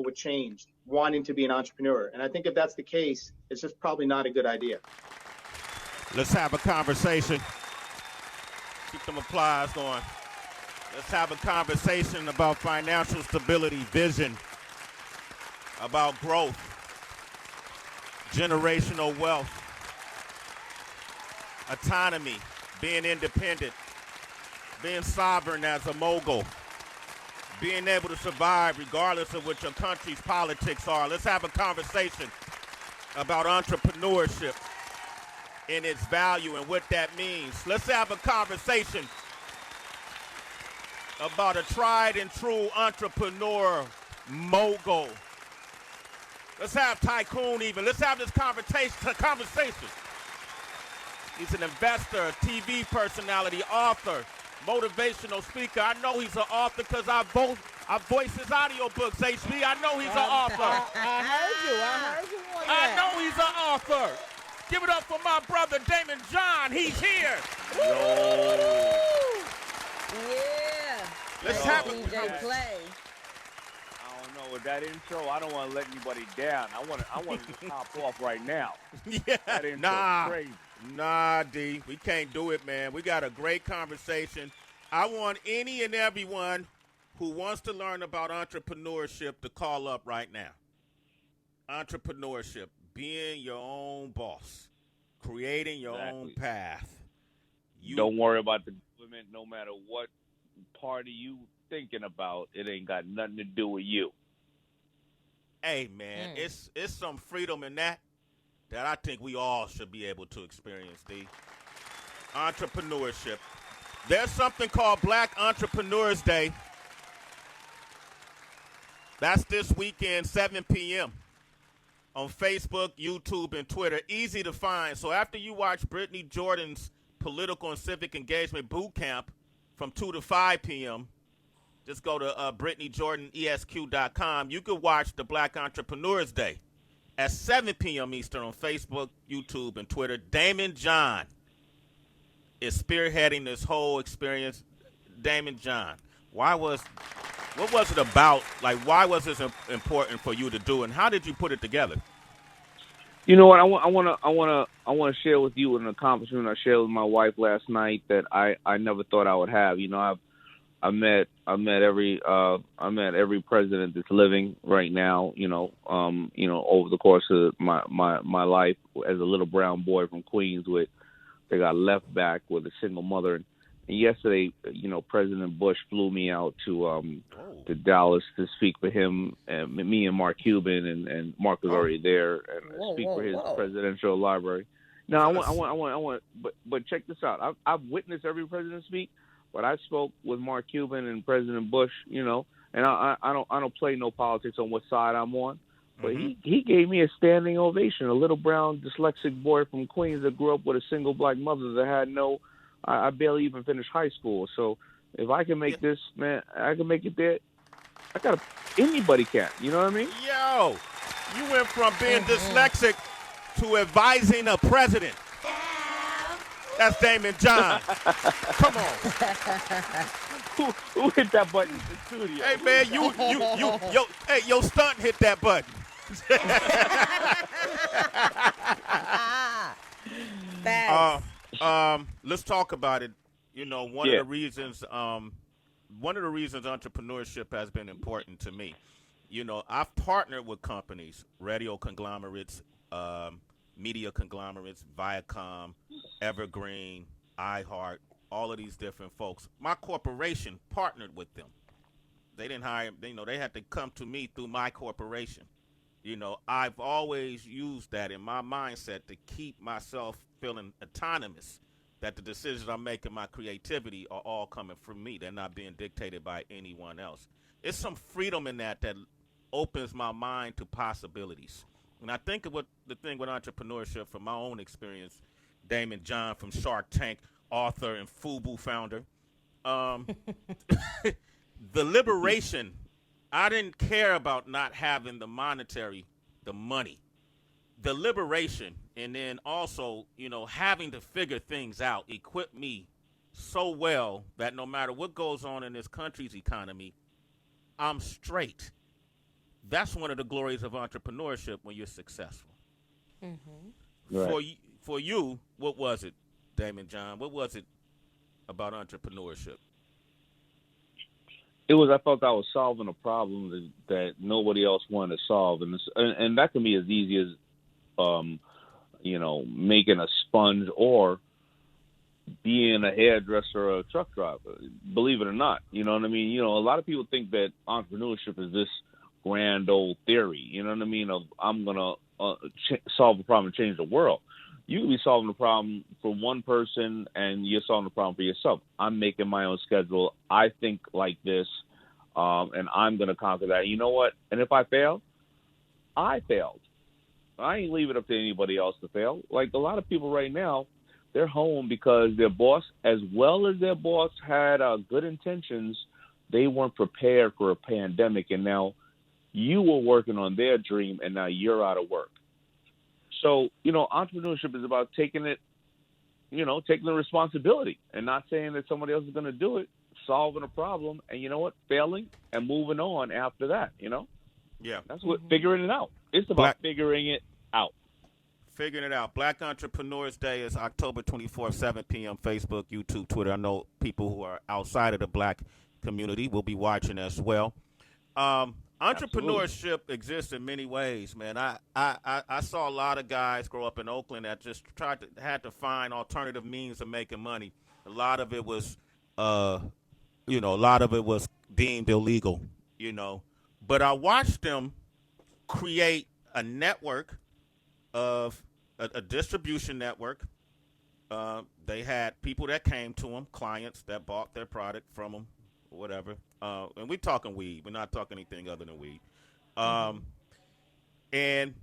comfortable with change, wanting to be an entrepreneur. And I think if that's the case, it's just probably not a good idea. Let's have a conversation. Keep them applause going. Let's have a conversation about financial stability, vision, about growth, generational wealth, autonomy, being independent, being sovereign as a mogul, being able to survive regardless of what your country's politics are. Let's have a conversation about entrepreneurship and its value and what that means. Let's have a conversation about a tried and true entrepreneur mogul. Let's have tycoon even. Let's have this conversation. He's an investor, a TV personality, author, motivational speaker. I know he's an author because I voice his audiobooks, HB. I know he's an author. I heard you on that. I know he's an author. Give it up for my brother, Daymond John. He's here. Yeah. Let's have a DJ Play. I don't know with that intro. I don't want to let anybody down. I want to pop off right now. Yeah. That intro crazy. Nah, D. We can't do it, man. We got a great conversation. I want any and everyone who wants to learn about entrepreneurship to call up right now. Entrepreneurship, being your own boss, creating your own path. Don't worry about the government, no matter what party you thinking about. It ain't got nothing to do with you. Hey, man, it's some freedom in that I think we all should be able to experience, D. Entrepreneurship. There's something called Black Entrepreneurs Day. That's this weekend, 7 p.m. on Facebook, YouTube, and Twitter. Easy to find. So after you watch Brittany Jordan's Political and Civic Engagement Boot Camp from 2 to 5 p.m., just go to BrittanyJordanESQ.com. You can watch the Black Entrepreneurs Day at 7 p.m. Eastern on Facebook, YouTube, and Twitter. Daymond John is spearheading this whole experience. Daymond John, what was it about? Like, why was this important for you to do, and how did you put it together? You know what? I want to share with you an accomplishment I shared with my wife last night that I never thought I would have. You know, I met every president that's living right now. You know, over the course of my life as a little brown boy from Queens, they got left back with a single mother. And yesterday, you know, President Bush flew me out to Dallas to speak for him, and me and Mark Cuban, and Mark was already there, and speak for his presidential library. Now I want, but check this out. I've witnessed every president speak. But I spoke with Mark Cuban and President Bush, you know, and I don't play no politics on what side I'm on. But he gave me a standing ovation. A little brown dyslexic boy from Queens that grew up with a single black mother that had I barely even finished high school. So if I can make this, man, I can make it there. Anybody can. You know what I mean? Yo, you went from being dyslexic to advising a president. That's Daymond John. Come on. Who hit that button in the studio? Hey man, your stunt hit that button. Let's talk about it. You know, one of the reasons entrepreneurship has been important to me. You know, I've partnered with companies, radio conglomerates, media conglomerates, Viacom, Evergreen, iHeart, all of these different folks. My corporation partnered with them. They didn't hire, they had to come to me through my corporation. You know, I've always used that in my mindset to keep myself feeling autonomous, that the decisions I make in my creativity are all coming from me. They're not being dictated by anyone else. It's some freedom in that opens my mind to possibilities. And I think of the thing with entrepreneurship from my own experience, Daymond John from Shark Tank, author and FUBU founder, the liberation, I didn't care about not having the money, the liberation, and then also, you know, having to figure things out equipped me so well that no matter what goes on in this country's economy, I'm straight. that's one of the glories of entrepreneurship when you're successful. Right. For you, what was it, Daymond John? What was it about entrepreneurship? It was, I felt I was solving a problem that nobody else wanted to solve, and that can be as easy as making a sponge or being a hairdresser or a truck driver. Believe it or not, you know what I mean. A lot of people think that entrepreneurship is this grand old theory. You know what I mean? Of I'm gonna solve a problem and change the world. You can be solving a problem for one person, and you're solving the problem for yourself. I'm making my own schedule. I think like this, and I'm going to conquer that. You know what? And if I fail, I failed. I ain't leaving it up to anybody else to fail. Like a lot of people right now, they're home because their boss, as well as their boss had good intentions, they weren't prepared for a pandemic, and now you were working on their dream, and now you're out of work. So, entrepreneurship is about taking the responsibility and not saying that somebody else is going to do it, solving a problem, and failing and moving on after that, Yeah. That's what figuring it out. It's about figuring it out. Figuring it out. Black Entrepreneurs Day is October 24th, 7 p.m., Facebook, YouTube, Twitter. I know people who are outside of the black community will be watching as well. Entrepreneurship exists in many ways, man. I saw a lot of guys grow up in Oakland that just had to find alternative means of making money. A lot of it was, deemed illegal, But I watched them create a network of a distribution network. They had people that came to them, clients that bought their product from them, or whatever. And we're talking weed. We're not talking anything other than weed. And,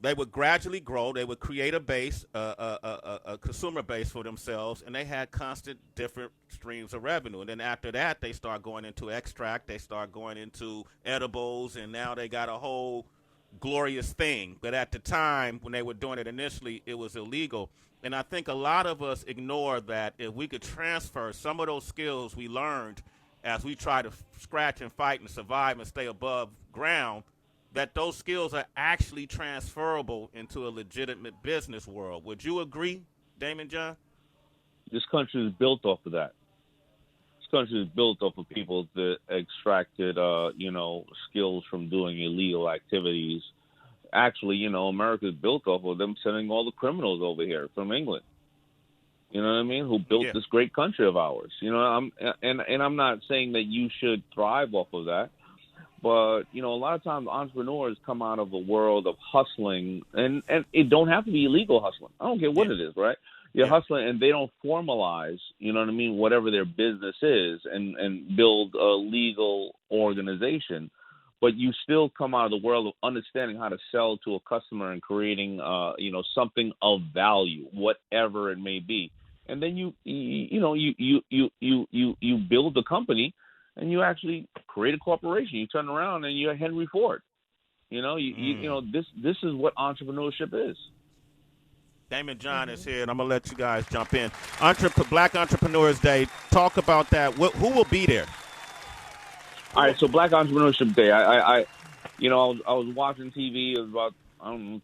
they would gradually grow. They would create a base, a consumer base for themselves, and they had constant different streams of revenue. And then after that, they start going into extract. They start going into edibles, and now they got a whole glorious thing. But at the time when they were doing it initially, it was illegal. And I think a lot of us ignore that if we could transfer some of those skills we learned as we try to scratch and fight and survive and stay above ground, that those skills are actually transferable into a legitimate business world. Would you agree, Daymond John? This country is built off of that. This country is built off of people that extracted, skills from doing illegal activities. Actually, America is built off of them sending all the criminals over here from England. You know what I mean? Who built this great country of ours? I'm not saying that you should thrive off of that, but a lot of times entrepreneurs come out of a world of hustling, and it don't have to be illegal hustling. I don't care what it is, right? You're hustling, and they don't formalize, whatever their business is, and build a legal organization. But you still come out of the world of understanding how to sell to a customer and creating, something of value, whatever it may be. And then you build a company, and you actually create a corporation. You turn around and you're Henry Ford. This is what entrepreneurship is. Daymond John is here, and I'm gonna let you guys jump in. Black Entrepreneurs Day. Talk about that. Who will be there? All right, so Black Entrepreneurship Day. I was watching TV. It was about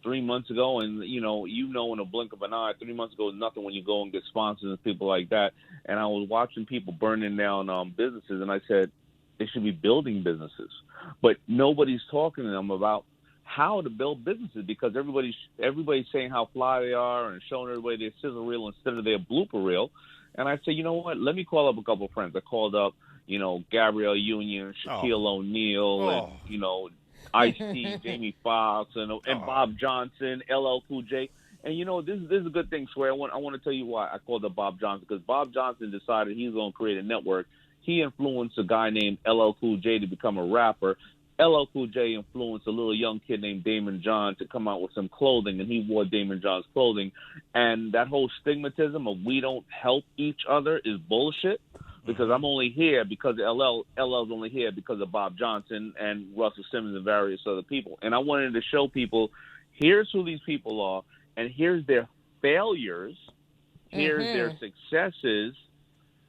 3 months ago, and in a blink of an eye, 3 months ago is nothing when you go and get sponsors and people like that. And I was watching people burning down businesses, and I said they should be building businesses, but nobody's talking to them about how to build businesses because everybody's saying how fly they are and showing everybody their sizzle reel instead of their blooper reel. And I said, you know what? Let me call up a couple of friends. I called up, Gabrielle Union, Shaquille O'Neal, and Ice-T, Jamie Foxx, and Bob Johnson, LL Cool J. And this is a good thing, Sway. I want to tell you why I called up Bob Johnson, because Bob Johnson decided he's going to create a network. He influenced a guy named LL Cool J to become a rapper. LL Cool J influenced a little young kid named Daymond John to come out with some clothing, and he wore Daymond John's clothing. And that whole stigmatism of we don't help each other is bullshit, because I'm only here because LL's only here because of Bob Johnson and Russell Simmons and various other people. And I wanted to show people, here's who these people are, and here's their failures, here's their successes,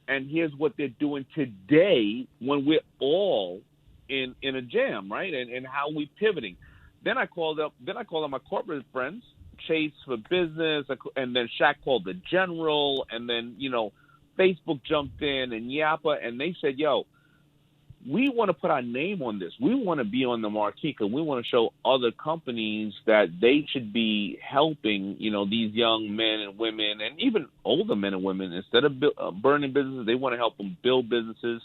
and here's what they're doing today when we're all in a jam, right? And how we pivoting. Then I called up my corporate friends, Chase for business, and then Shaq called the general, and then Facebook jumped in and Yappa, and they said, "Yo, we want to put our name on this. We want to be on the marquee because we want to show other companies that they should be helping, these young men and women and even older men and women. Instead of burning businesses, they want to help them build businesses."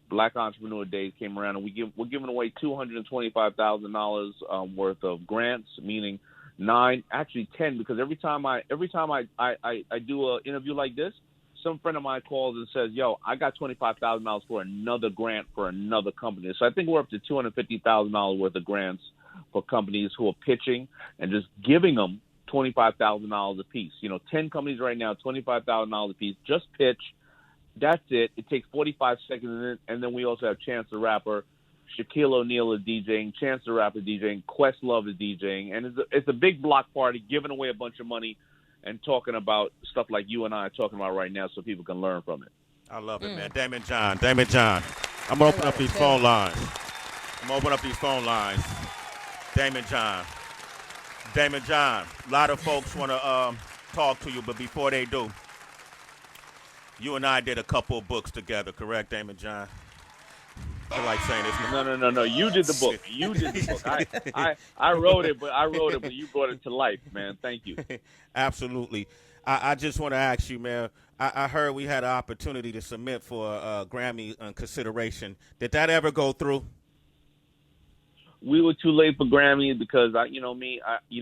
Black Entrepreneur Days came around, and we're giving away $225,000 worth of grants, meaning 9, actually 10, because every time I do an interview like this, some friend of mine calls and says, "Yo, I got $25,000 for another grant for another company." So I think we're up to $250,000 worth of grants for companies who are pitching and just giving them $25,000 a piece. 10 companies right now, $25,000 a piece. Just pitch. That's it. It takes 45 seconds, and then we also have Chance the Rapper, Shaquille O'Neal is DJing, Chance the Rapper DJing, Questlove is DJing, and it's a big block party, giving away a bunch of money and talking about stuff like you and I are talking about right now so people can learn from it. I love it, man. Daymond John. I'm going to open up these phone lines. Daymond John. A lot of folks want to talk to you, but before they do, you and I did a couple of books together, correct, Daymond John? I like saying this. No. You did the book. I wrote it, but you brought it to life, man. Thank you. Absolutely. I just want to ask you, man. I heard we had an opportunity to submit for a Grammy consideration. Did that ever go through? We were too late for Grammy because you know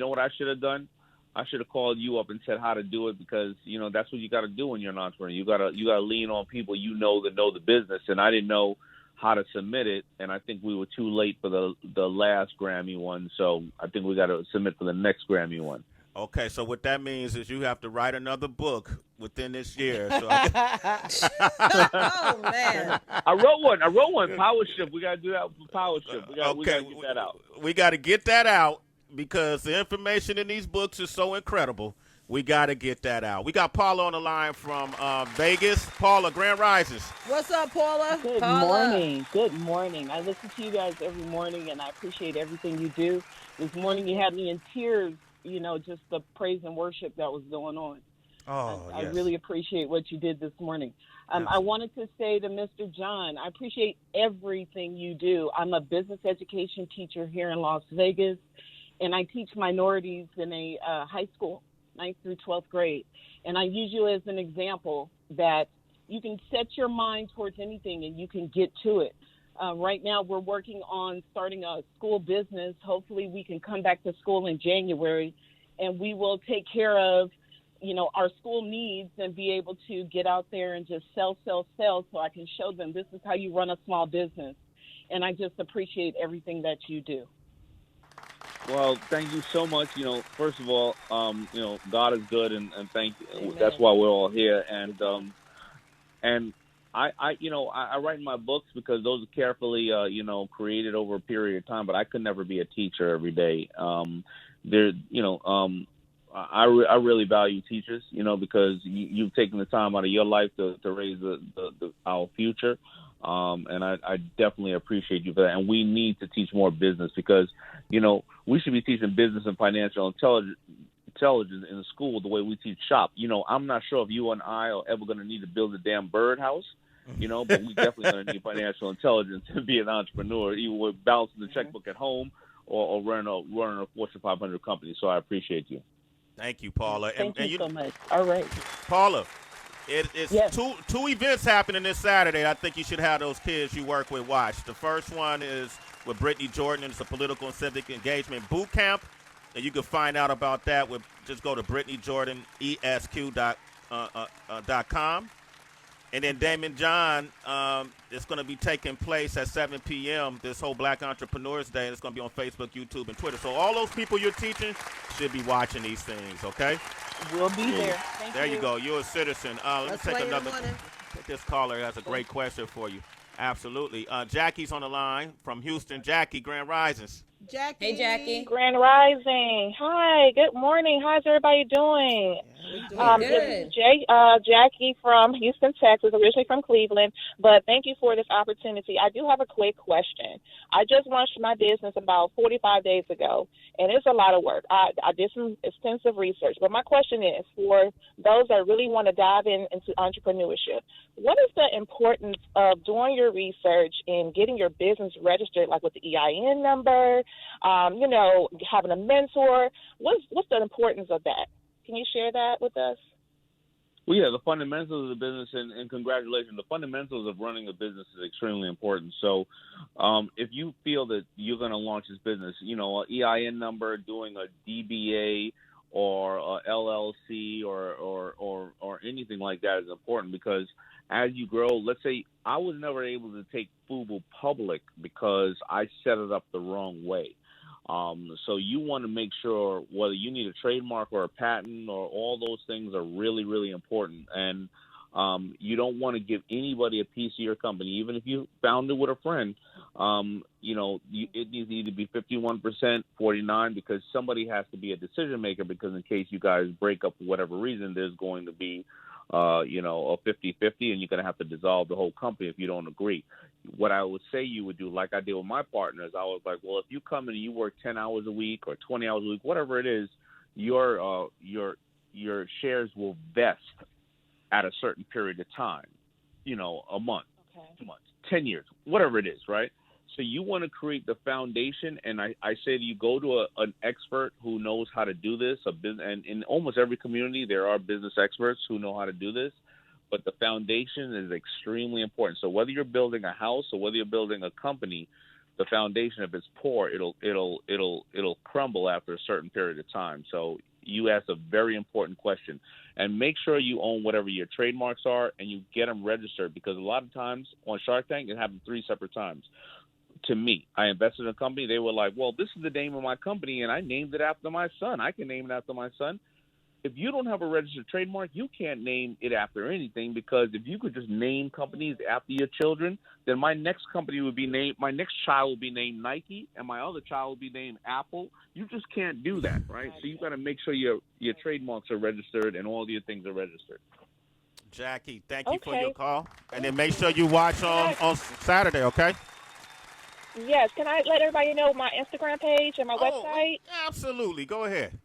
what I should have done? I should have called you up and said how to do it because that's what you got to do when you're an entrepreneur. You gotta lean on people that know the business, and I didn't know how to submit it, and I think we were too late for the last Grammy one, so I think we got to submit for the next Grammy one. Okay, so what that means is you have to write another book within this year. So Oh man! I wrote one. Power Shift. We got to do that for Power Shift. We got to get that out. We got to get that out because the information in these books is so incredible. We got to get that out. We got Paula on the line from Vegas. Paula, Grand Rises. What's up, Paula? Good morning. Good morning. I listen to you guys every morning, and I appreciate everything you do. This morning you had me in tears, just the praise and worship that was going on. Oh, I yes. really appreciate what you did this morning. I wanted to say to Mr. John, I appreciate everything you do. I'm a business education teacher here in Las Vegas, and I teach minorities in a high school, 9th through 12th grade. And I use you as an example that you can set your mind towards anything and you can get to it. Right now we're working on starting a school business. Hopefully we can come back to school in January and we will take care of, our school needs and be able to get out there and just sell so I can show them this is how you run a small business. And I just appreciate everything that you do. Well, thank you so much. First of all, God is good, and thank you. Amen. That's why we're all here. And I write my books because those are carefully, created over a period of time. But I could never be a teacher every day. I really value teachers, because you've taken the time out of your life to raise our future. And I definitely appreciate you for that. And we need to teach more business because, we should be teaching business and financial intelligence in the school the way we teach shop. I'm not sure if you and I are ever going to need to build a damn birdhouse, but we definitely going to need financial intelligence to be an entrepreneur, either with balancing the checkbook at home or running a Fortune 500 company. So I appreciate you. Thank you, Paula. Thank you so much. All right. Paula, it's yes. two events happening this Saturday. I think you should have those kids you work with watch. The first one is with Brittany Jordan, and it's a political and civic engagement boot camp. And you can find out about that with just go to BrittanyJordanESQ.com. And then Daymond John, it's going to be taking place at 7 p.m. this whole Black Entrepreneurs Day. And it's going to be on Facebook, YouTube, and Twitter. So all those people you're teaching should be watching these things, okay? We'll be there. Thank There you go. You're a citizen. Let me take another. Morning. This caller has a great question for you. Absolutely. Jackie's on the line from Houston. Jackie, Grand Risings. Jackie. Hey, Jackie. Grand Rising. Hi. Good morning. How's everybody doing? doing This is good. Jackie from Houston, Texas, originally from Cleveland. But thank you for this opportunity. I do have a quick question. I just launched my business about 45 days ago, and it's a lot of work. I did some extensive research. But my question is, for those that really want to dive into entrepreneurship, what is the importance of doing your research and getting your business registered, like with the EIN number, having a mentor? What's the importance of that? Can you share that with us? Well, yeah, the fundamentals of the business, and congratulations, the fundamentals of running a business is extremely important. So if you feel that you're going to launch this business, an EIN number, doing a DBA or a LLC or anything like that is important, because as you grow, let's say I was never able to take FUBU public because I set it up the wrong way. So you want to make sure whether you need a trademark or a patent or all those things are really, really important. And you don't want to give anybody a piece of your company, even if you found it with a friend. It needs to either be 51%, 49%, because somebody has to be a decision maker, because in case you guys break up for whatever reason, there's going to be a 50-50, and you're going to have to dissolve the whole company if you don't agree. What I would say you would do, like I did with my partners, I was like, well, if you come in and you work 10 hours a week or 20 hours a week, whatever it is, your shares will vest at a certain period of time, a month, 2 months, 10 years, whatever it is, right? So you want to create the foundation, and I say to you, go to an expert who knows how to do this. And in almost every community, there are business experts who know how to do this. But the foundation is extremely important. So whether you're building a house or whether you're building a company, the foundation, if it's poor, it'll crumble after a certain period of time. So you asked a very important question, and make sure you own whatever your trademarks are and you get them registered, because a lot of times on Shark Tank, it happened 3 separate times. To me, I invested in a company. They were like, well, this is the name of my company, and I named it after my son. I can name it after my son. If you don't have a registered trademark, you can't name it after anything, because if you could just name companies after your children, then my next company would be named, my next child would be named Nike, and my other child would be named Apple. You just can't do that, right? So you got to make sure your trademarks are registered and all your things are registered. Jackie, thank you for your call. And then make sure you watch on Saturday, okay? Yes. Can I let everybody know my Instagram page and my website? Absolutely. Go ahead.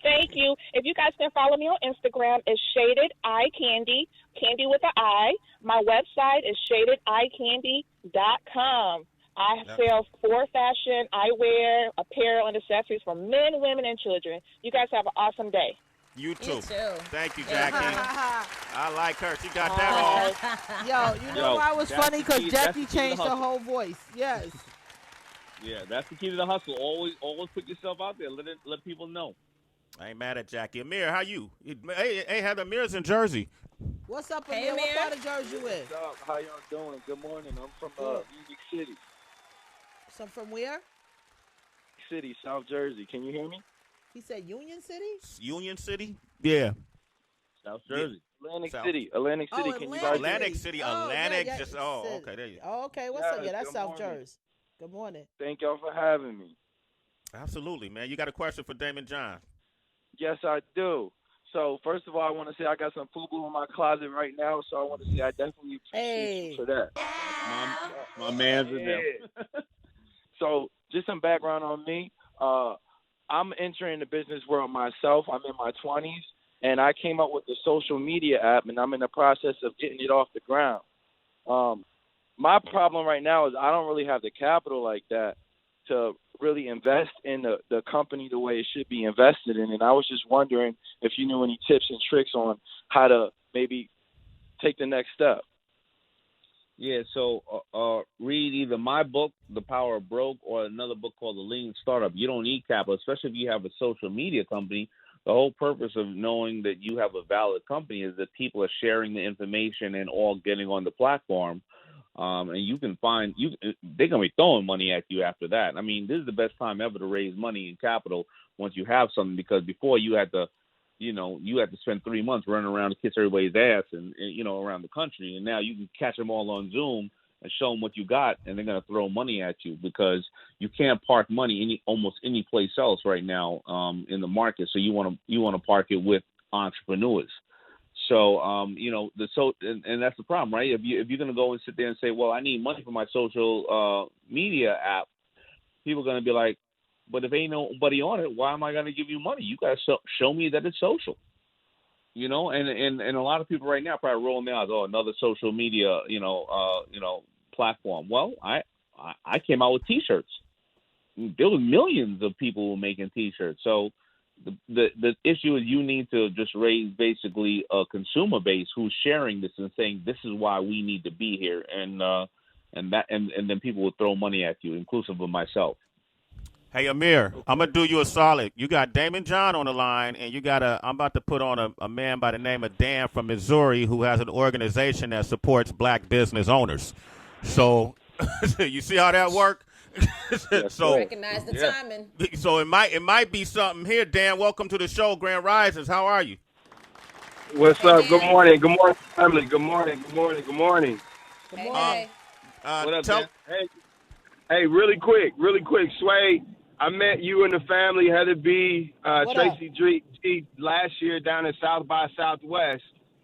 Thank you. If you guys can follow me on Instagram, it's Shaded Eye Candy, candy with an I. My website is shadedeyecandy.com. I sell for fashion, eyewear, apparel, and accessories for men, women, and children. You guys have an awesome day. You too. Thank you, Yeah. Jackie. I like her. She got that all. Yo, you know why it was funny? Because Jackie changed her whole voice. Yes. Yeah, that's the key to the hustle. Always put yourself out there. Let people know. I ain't mad at Jackie. Amir, how you? Hey, Heather, Amir's in Jersey. What's up, Hey, Amir? What Amir. part of Jersey you in? What's up? How y'all doing? Good morning. I'm from Music City. So from where? City, South Jersey. Can you hear me? He said Union City? Union City? Yeah. South Jersey. Atlantic South. City. Atlantic City. Can you guys Atlantic City. Atlantic. yeah, Just okay. There you go. Oh, okay. What's up? Yeah, that's good South morning. Jersey. Good morning. Thank y'all for having me. Absolutely, man. You got a question for Daymond John? Yes, I do. So, first of all, I want to say I got some FUBU in my closet right now, so I want to say I definitely appreciate you for that. My man's in there. So, just some background on me. I'm entering the business world myself. I'm in my 20s, and I came up with the social media app, and I'm in the process of getting it off the ground. My problem right now is I don't really have the capital like that to really invest in the company the way it should be invested in. And I was just wondering if you knew any tips and tricks on how to maybe take the next step. Yeah, so read either my book, The Power of Broke, or another book called The Lean Startup. You don't need capital, especially if you have a social media company. The whole purpose of knowing that you have a valid company is that people are sharing the information and all getting on the platform. And you can find they're gonna be throwing money at you after that. I mean, this is the best time ever to raise money and capital once you have something, because before you had to spend 3 months running around to kiss everybody's ass and around the country, and now you can catch them all on Zoom and show them what you got, and they're gonna throw money at you because you can't park money almost any place else right now in the market. So you want to park it with entrepreneurs. So, and that's the problem, right? If you're going to go and sit there and say, well, I need money for my social media app, people are going to be like, but if ain't nobody on it, why am I going to give you money? You got to show me that it's social, and a lot of people right now probably rolling their eyes, another social media, platform. Well, I came out with T-shirts. There were millions of people making T-shirts. So the issue is you need to just raise basically a consumer base who's sharing this and saying this is why we need to be here, and then people will throw money at you, inclusive of myself. Hey Amir, I'm gonna do you a solid. You got Daymond John on the line, and I'm about to put on a man by the name of Dan from Missouri who has an organization that supports black business owners. So you see how that works? So recognize the timing. So it might be something here. Dan, welcome to the show, Grand Risings. How are you? What's up? Dan. Good morning, family. Good morning. Hey. What up, Dan? Hey, really quick, Sway. I met you and the family, Heather B, Tracy G, last year down at South by Southwest.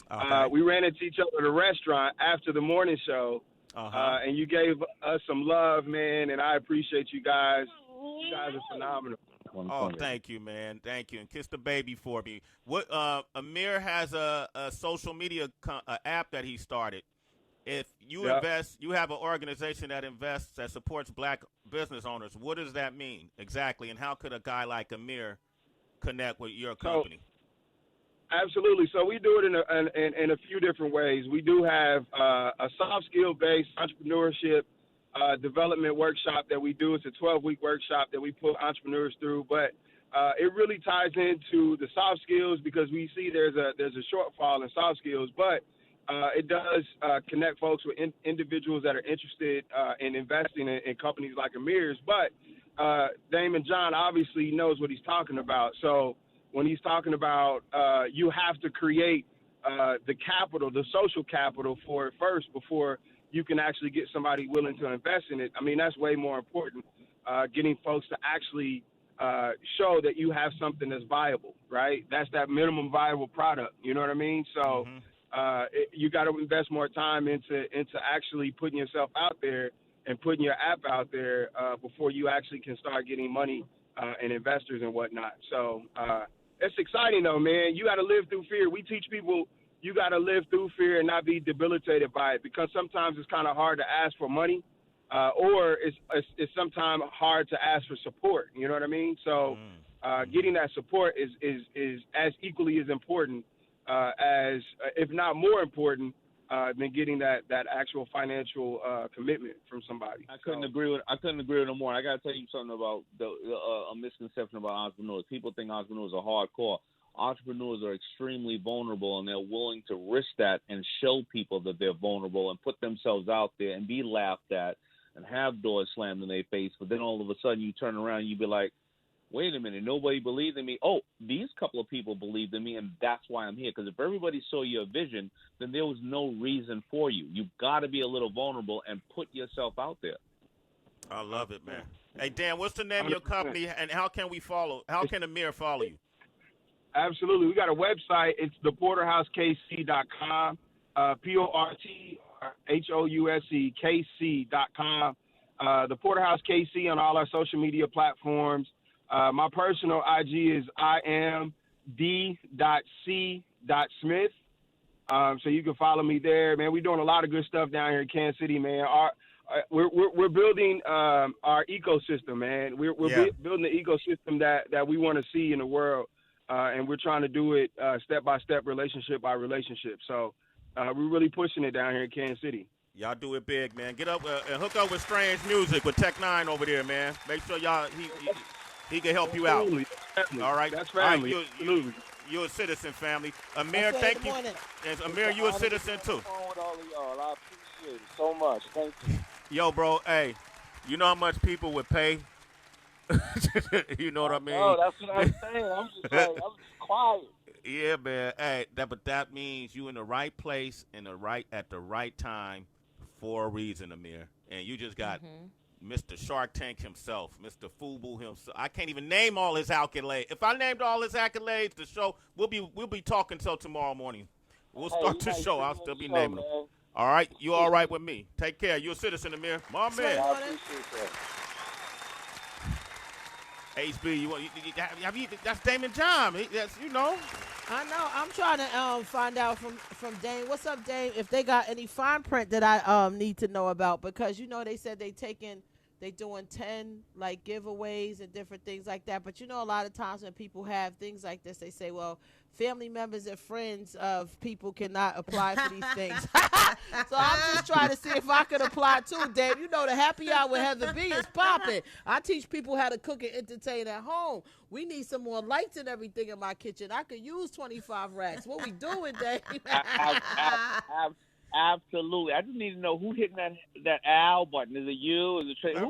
Okay. We ran into each other at a restaurant after the morning show. And you gave us some love, man, and I appreciate you guys. You guys are phenomenal. Oh, thank you, man. Thank you. And kiss the baby for me. What Amir has a social media app that he started. If you invest, you have an organization that supports black business owners. What does that mean exactly? And how could a guy like Amir connect with your company? Absolutely. So we do it in a few different ways. We do have a soft skill-based entrepreneurship development workshop that we do. It's a 12-week workshop that we put entrepreneurs through. But it really ties into the soft skills because we see there's a shortfall in soft skills. But it does connect folks with individuals that are interested in investing in companies like Amir's. But Daymond John obviously knows what he's talking about. So when he's talking about you have to create the capital, the social capital for it first before you can actually get somebody willing to invest in it. I mean, that's way more important, getting folks to actually show that you have something that's viable, right? That's that minimum viable product. You know what I mean? So you got to invest more time into actually putting yourself out there and putting your app out there before you actually can start getting money and investors and whatnot. So it's exciting, though, man. You got to live through fear. We teach people you got to live through fear and not be debilitated by it because sometimes it's kind of hard to ask for money or it's sometimes hard to ask for support. You know what I mean? So getting that support is as equally as important as, if not more important, than getting that actual financial commitment from somebody. I couldn't agree with him more. I got to tell you something about a misconception about entrepreneurs. People think entrepreneurs are hardcore. Entrepreneurs are extremely vulnerable, and they're willing to risk that and show people that they're vulnerable and put themselves out there and be laughed at and have doors slammed in their face. But then all of a sudden you turn around and you be like, wait a minute, nobody believed in me. Oh, these couple of people believed in me, and that's why I'm here. Because if everybody saw your vision, then there was no reason for you. You've got to be a little vulnerable and put yourself out there. I love it, man. Hey, Dan, what's the name of your company, and how can Amir follow you? Absolutely. We got a website. It's theporterhousekc.com, porterhousek.com. The Porterhouse KC on all our social media platforms. My personal IG is IamD.C.Smith. So you can follow me there, man. We're doing a lot of good stuff down here in Kansas City, man. We're building our ecosystem, man. We're building the ecosystem that we want to see in the world, and we're trying to do it step by step, relationship by relationship. So we're really pushing it down here in Kansas City. Y'all do it big, man. Get up and hook up with Strange Music with Tech Nine over there, man. Make sure he can help you out. All right? That's family. Right, you're a citizen, family. Amir, thank you. And Amir, you're a citizen, too. I appreciate it so much. Thank you. Yo, bro, hey, you know how much people would pay? You know what I mean? Oh, that's what I'm saying. I'm just quiet. Yeah, man. Hey, but that means you in the right place at the right time for a reason, Amir. And you just got Mr. Shark Tank himself, Mr. Fubu himself. I can't even name all his accolades. If I named all his accolades, the show we'll be talking till tomorrow morning. We'll start the show. I'll still be naming them. All right, you all right with me? Take care. You're a citizen, Amir. My man. HB, that's Daymond John. That's I know. I'm trying to find out from Dame. What's up, Dame? If they got any fine print that I need to know about, because they said they doing 10 like giveaways and different things like that. But a lot of times when people have things like this, they say, well, family members and friends of people cannot apply for these things. So I'm just trying to see if I could apply too, Dave. The happy hour with Heather B is popping. I teach people how to cook and entertain at home. We need some more lights and everything in my kitchen. I could use 25 racks. What we doing, Dave? Absolutely. I just need to know who hitting that Al button. Is it you? Is it Trey? Don't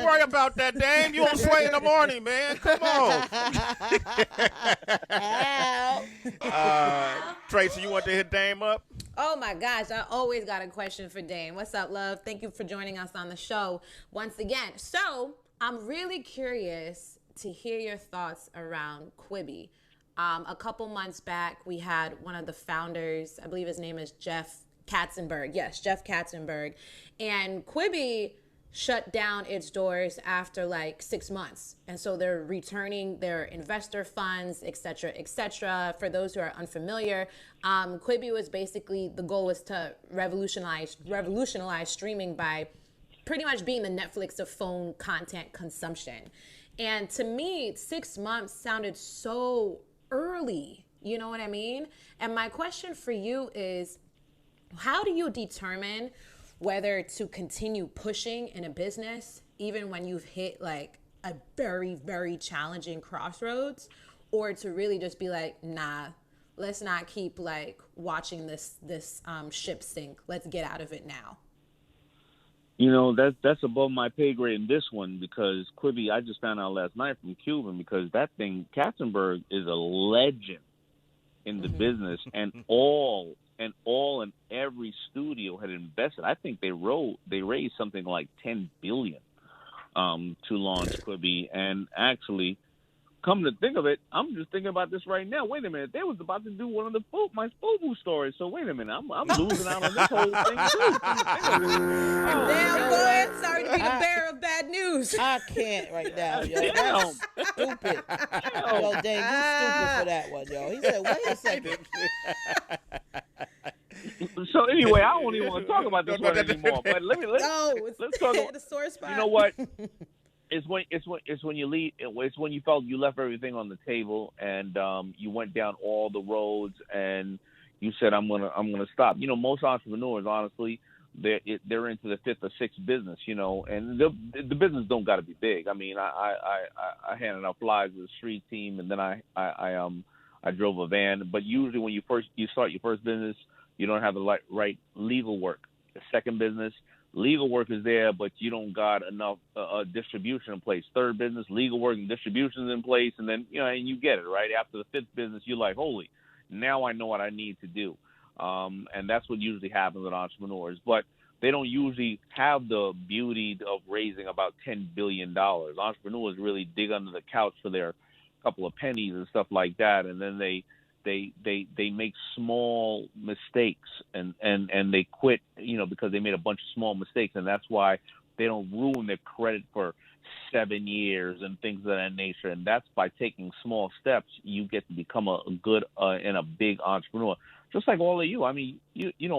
worry about that, Dame. You on Sway in the morning, man. Come on. Tracy, you want to hit Dame up? Oh, my gosh. I always got a question for Dame. What's up, love? Thank you for joining us on the show once again. So I'm really curious to hear your thoughts around Quibi. A couple months back, we had one of the founders, I believe his name is Jeff Katzenberg. Yes, Jeff Katzenberg. And Quibi shut down its doors after like 6 months. And so they're returning their investor funds, et cetera, et cetera. For those who are unfamiliar, Quibi was basically, the goal was to revolutionize streaming by pretty much being the Netflix of phone content consumption. And to me, 6 months sounded so early, you know what I mean? And my question for you is, how do you determine whether to continue pushing in a business even when you've hit like a very, very challenging crossroads, or to really just be like, nah, let's not keep like watching this ship sink. Let's get out of it now. That's above my pay grade in this one, because Quibi, I just found out last night from Cuban, because that thing, Katzenberg is a legend in the business, and all and every studio had invested. I think they raised something like $10 billion to launch Quibi, and actually, come to think of it, I'm just thinking about this right now. Wait a minute, they was about to do one of my FUBU stories. So wait a minute, I'm losing out on this whole thing too. Damn, boy, sorry to be the bearer of bad news. I can't right now, yo. That's stupid. Yo, dang, you stupid for that one, yo. He said, wait a second. So anyway, I don't even want to talk about this one anymore. But let's talk about the sore spot. You know what? It's when you leave. It's when you felt you left everything on the table, and you went down all the roads, and you said, I'm gonna stop. Most entrepreneurs, honestly, they're into the fifth or sixth business. And the business don't got to be big. I mean, I handed out flyers to the street team, and then I drove a van. But usually, when you start your first business, you don't have the right legal work. The second business, legal work is there, but you don't got enough distribution in place. Third business, legal work and distribution is in place, and then and you get it right after the fifth business. You're like, holy, now I know what I need to do, and that's what usually happens with entrepreneurs. But they don't usually have the beauty of raising about $10 billion. Entrepreneurs really dig under the couch for their couple of pennies and stuff like that, and then they make small mistakes and they quit, because they made a bunch of small mistakes, and that's why they don't ruin their credit for 7 years and things of that nature. And that's by taking small steps, you get to become a good and a big entrepreneur. Just like all of you. I mean,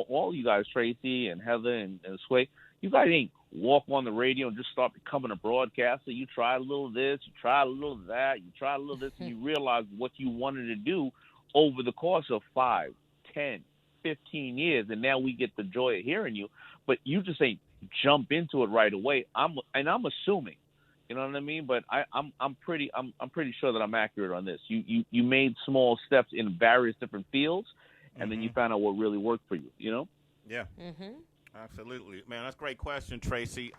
all you guys, Tracy and Heather and Sway, you guys ain't walk on the radio and just start becoming a broadcaster. You try a little of this, you try a little of that, you try a little of this, and you realize what you wanted to do over the course of 5, 10, 15 years, and now we get the joy of hearing you. But you just ain't jump into it right away. I'm assuming, you know what I mean. But I'm pretty sure that I'm accurate on this. You made small steps in various different fields, and then you found out what really worked for you. Yeah. Absolutely, man. That's a great question, Tracy.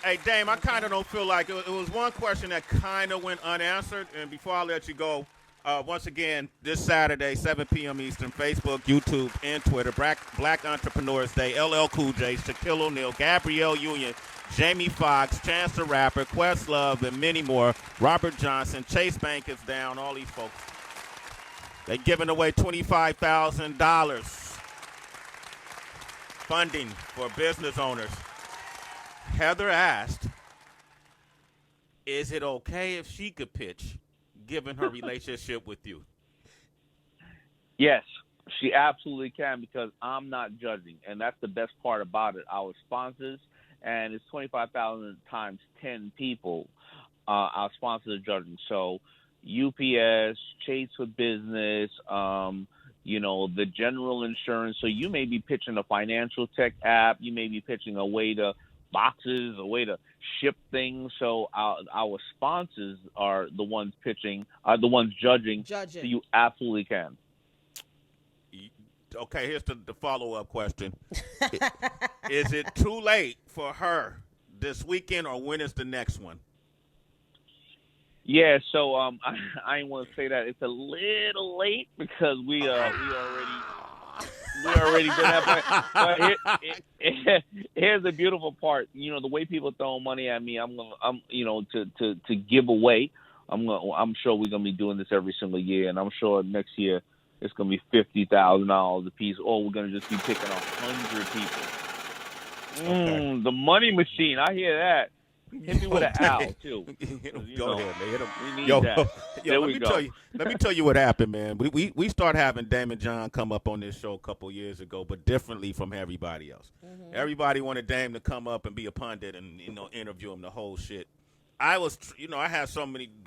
Hey, Dame, I kind of don't feel like it was one question that kind of went unanswered, and before I let you go, Once again, this Saturday, 7 p.m. Eastern, Facebook, YouTube, and Twitter. Black Entrepreneurs Day. LL Cool J, Shaquille O'Neal, Gabrielle Union, Jamie Foxx, Chance the Rapper, Questlove, and many more. Robert Johnson, Chase Bank is down. All these folks. They're giving away $25,000 funding for business owners. Heather asked, is it okay if she could pitch, given her relationship with you? Yes, she absolutely can, because I'm not judging, and that's the best part about it. Our sponsors, and it's 25,000 times 10 people. Our sponsors are judging. So UPS, Chase for Business, the general insurance. So you may be pitching a financial tech app. You may be pitching a way to boxes, a way to ship things. So our sponsors are the ones pitching, are the ones judging. So you absolutely can. Okay, here's the follow-up question. Is it too late for her this weekend, or when is the next one? Yeah, so I didn't want to say that it's a little late, because we already did that. But here's the beautiful part. The way people throw money at me, to give away. I'm sure we're gonna be doing this every single year, and I'm sure next year it's gonna be $50,000 a piece, or we're gonna just be picking 100 people. Okay. The money machine, I hear that. Hit me with an owl too. Go ahead, man. Hit him. We need that. Let me tell you what happened, man. We started having Daymond John come up on this show a couple years ago, but differently from everybody else. Mm-hmm. Everybody wanted Dame to come up and be a pundit and interview him, the whole shit. I was, I had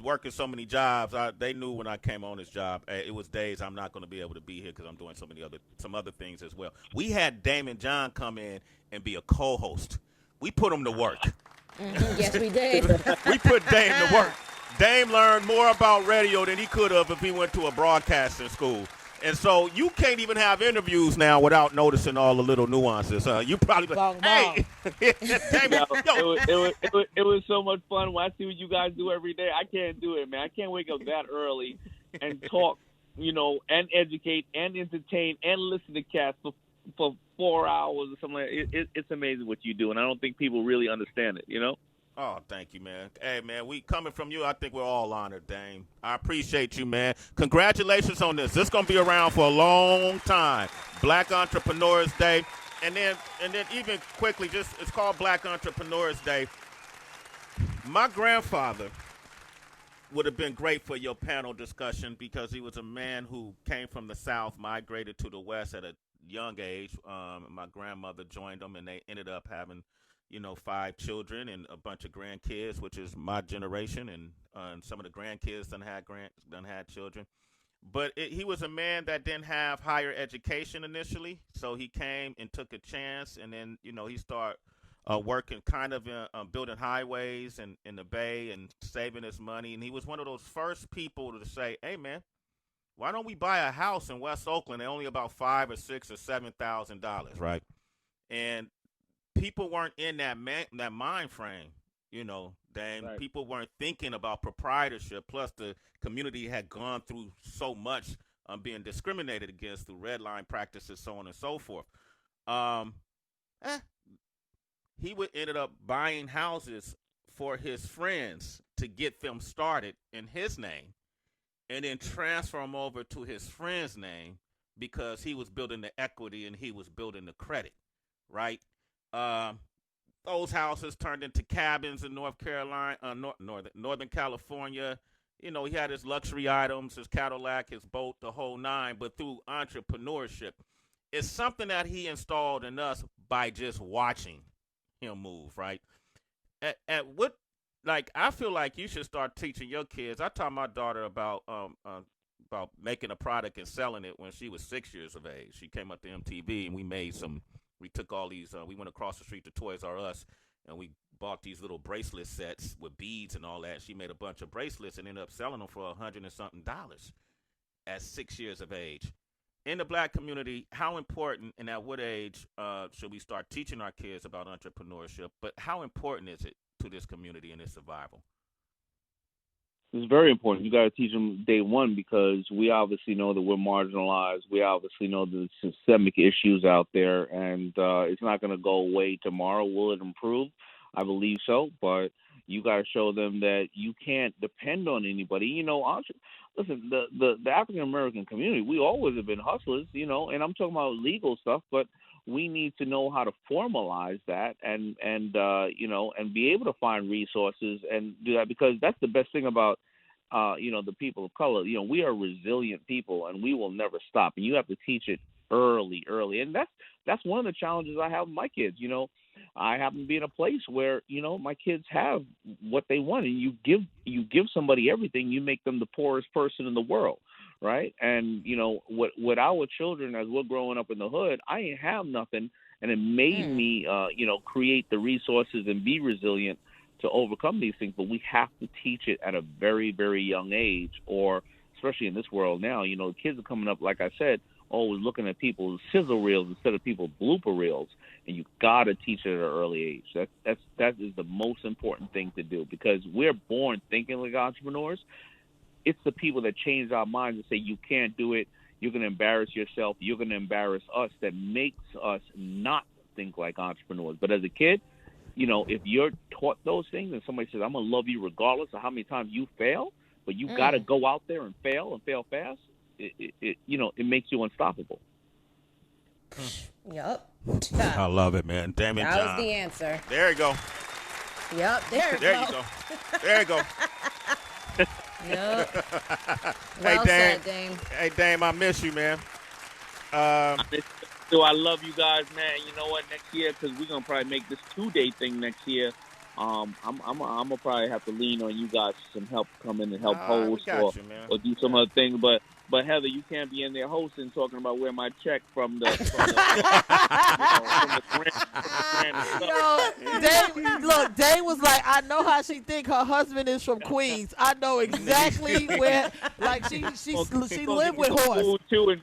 working so many jobs. They knew when I came on this job, it was days I'm not going to be able to be here because I'm doing some other things as well. We had Daymond John come in and be a co-host. We put him to work. Mm-hmm. Yes, we did. We put Dame to work. Dame learned more about radio than he could have if he went to a broadcasting school. And so you can't even have interviews now without noticing all the little nuances. You probably hey, Dame, it was so much fun when I see what you guys do every day. I can't do it, man. I can't wake up that early and talk, and educate and entertain and listen to cats for 4 hours or something like that. It's amazing what you do, and I don't think people really understand it, Oh, thank you, man. Hey, man, we coming from you. I think we're all honored, Dame. I appreciate you, man. Congratulations on this. This is going to be around for a long time. Black Entrepreneurs Day. And then even quickly, it's called Black Entrepreneurs Day. My grandfather would have been great for your panel discussion, because he was a man who came from the South, migrated to the West at a young age. My grandmother joined them, and they ended up having 5 children and a bunch of grandkids, which is my generation, and some of the grandkids done had children. But he was a man that didn't have higher education initially, so he came and took a chance, and then he started working kind of building highways in the Bay and saving his money. And he was one of those first people to say, "Hey, man, why don't we buy a house in West Oakland? They're only about $5,000 or $6,000 or $7,000, right?" And people weren't in that mind frame, Dame. Right. People weren't thinking about proprietorship. Plus, the community had gone through so much being discriminated against through red line practices, so on and so forth. He ended up buying houses for his friends to get them started in his name, and then transfer them over to his friend's name, because he was building the equity and he was building the credit, right? Those houses turned into cabins in North Carolina, Northern California. He had his luxury items, his Cadillac, his boat, the whole nine. But through entrepreneurship, it's something that he installed in us by just watching him move, right? I feel like you should start teaching your kids. I taught my daughter about making a product and selling it when she was 6 years of age. She came up to MTV, and we took all these, we went across the street to Toys R Us, and we bought these little bracelet sets with beads and all that. She made a bunch of bracelets and ended up selling them for $100 and something at 6 years of age. In the black community, how important and at what age should we start teaching our kids about entrepreneurship? But how important is it to this community and its survival? It's very important. You got to teach them day one because we obviously know that we're marginalized. We obviously know the systemic issues out there, and it's not going to go away tomorrow. Will it improve? I believe so, but you got to show them that you can't depend on anybody. You know, listen, the African American community, we always have been hustlers, you know, and I'm talking about legal stuff, but we need to know how to formalize that and you know, and be able to find resources and do that, because that's the best thing about you know, the people of color. You know, we are resilient people and we will never stop. And you have to teach it early. And that's one of the challenges I have with my kids. You know, I happen to be in a place where, you know, my kids have what they want, and you give somebody everything, you make them the poorest person in the world. Right. And, you know, with our children, as we're growing up in the hood, I ain't have nothing. And it made me, you know, create the resources and be resilient to overcome these things. But we have to teach it at a very, very young age, or especially in this world now, you know, kids are coming up, like I said, always looking at people's sizzle reels instead of people's blooper reels. And you got to teach it at an early age. That is the most important thing to do, because we're born thinking like entrepreneurs. It's the people that change our minds and say, you can't do it, you're going to embarrass yourself, you're going to embarrass us, that makes us not think like entrepreneurs. But as a kid, you know, if you're taught those things and somebody says, I'm going to love you regardless of how many times you fail, but you got to go out there and fail fast, it you know, it makes you unstoppable. Yep. I love it, man. Daymond John. That was the answer. There you go. Yep, there you go. There you go. Yep. Hey, Well said, Dame. Hey, Dame, I miss you, man. So I love you guys, man. You know what? Next year, because we're gonna probably make this 2-day thing next year. I'm gonna probably have to lean on you guys for some help, come in and help host or do some other things. But Heather, you can't be in there hosting, talking about where my check from the Dave, look, Dave was like, I know how she think her husband is from Queens. I know exactly where, like, she lived with horse. Food too, and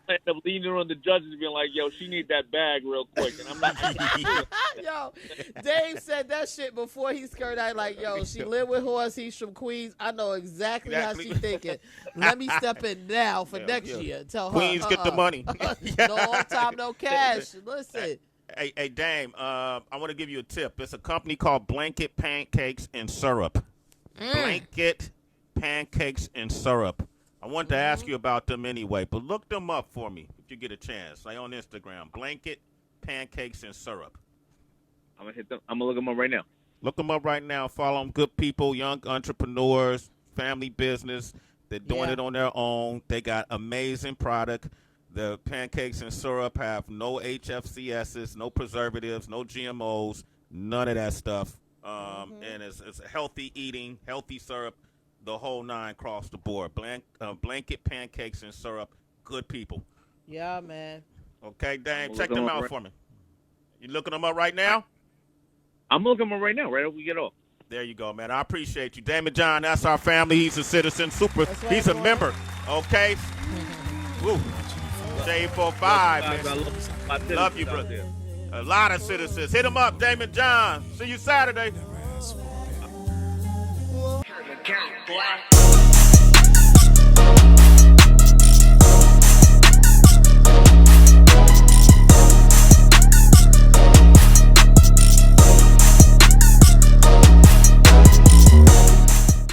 end up leaning on the judges being like, yo, she need that bag real quick, and I'm not. Yo, Dave said that shit before he skirted out, like, yo, she lived with horse, he's from Queens. I know exactly how she thinking. Let me step in now for next year. Tell her, Queens, get the money. No on time, no cash. Listen. Hey, Dame, I want to give you a tip. It's a company called Blanket Pancakes and Syrup. Blanket Pancakes and Syrup. I wanted to ask you about them anyway, but look them up for me if you get a chance. Like on Instagram, Blanket Pancakes and Syrup. I'm gonna hit them. I'm gonna look them up right now. Look them up right now. Follow them. Good people, young entrepreneurs, family business. They're doing it on their own. They got amazing product. The pancakes and syrup have no HFCSs, no preservatives, no GMOs, none of that stuff. And it's healthy eating, healthy syrup, the whole nine across the board. Blanket Pancakes and Syrup, good people. Yeah, man. Okay, Dame, check them out for me. You looking them up right now? I'm looking them up right now, right after we get off. There you go, man. I appreciate you. Daymond John, that's our family. He's a citizen. Super. Right, he's a member. Okay? Woo. J45, man. Love you, brother. A lot of citizens. Hit him up, Daymond John. See you Saturday.